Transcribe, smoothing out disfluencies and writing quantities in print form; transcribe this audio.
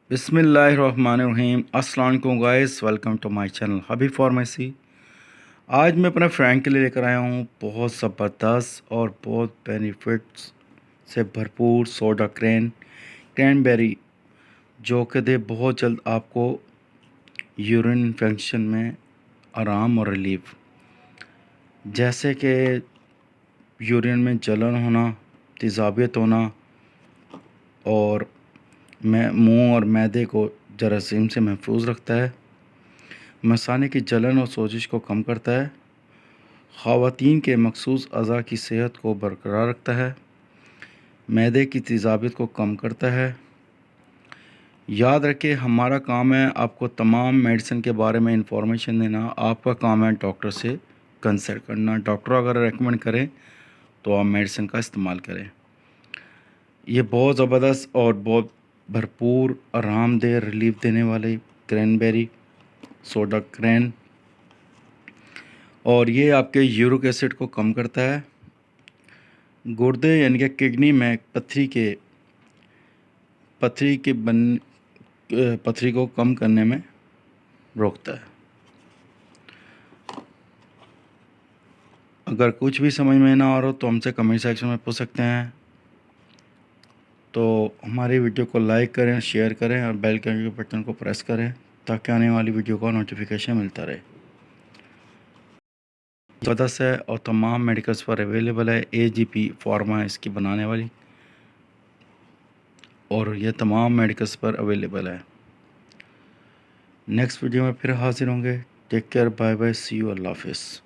बिस्मिल्लाहिर्रहमानिर्रहीम। अस्सलाम वालेकुम guys, welcome to my channel Habib pharmacy. आज मैं अपने फ्रेंड के लिए लेकर आया हूँ बहुत ज़बरदस्त और बहुत बेनिफिट्स से भरपूर सोडा क्रैनबेरी, जो कि दे बहुत जल्द आपको यूरिन इन्फेक्शन में आराम और रिलीफ, जैसे कि यूरिन में जलन होना, तेज़ाबियत होना और मुंह और मैदे को जरासीम से महफूज रखता है। मसाने की जलन और सोजिश को कम करता है। ख़वातीन के मखसूस अज़ा की सेहत को बरकरार रखता है। मैदे की तेज़ाबियत को कम करता है। याद रखें, हमारा काम है आपको तमाम मेडिसिन के बारे में इंफॉर्मेशन देना। आपका काम है डॉक्टर से कंसल्ट करना। डॉक्टर अगर रेकमेंड करें तो आप मेडिसिन का इस्तेमाल करें। ये बहुत ज़बरदस्त और बहुत भरपूर आरामदेह रिलीफ देने वाले क्रैनबेरी सोडा क्रैन, और ये आपके यूरिक एसिड को कम करता है। गुर्दे यानी कि किडनी में पथरी को कम करने में रोकता है। अगर कुछ भी समझ में ना आ रहा हो तो हमसे कमेंट सेक्शन में पूछ सकते हैं। तो हमारी वीडियो को लाइक करें, शेयर करें और बेल के बटन को प्रेस करें ताकि आने वाली वीडियो का नोटिफिकेशन मिलता रहे। ज़बरदस्त है और तमाम मेडिकल्स पर अवेलेबल है। AGP फार्मा है इसकी बनाने वाली, और यह तमाम मेडिकल्स पर अवेलेबल है। नेक्स्ट वीडियो में फिर हाजिर होंगे। Take care, bye bye, see you, अल्लाह हाफिज़।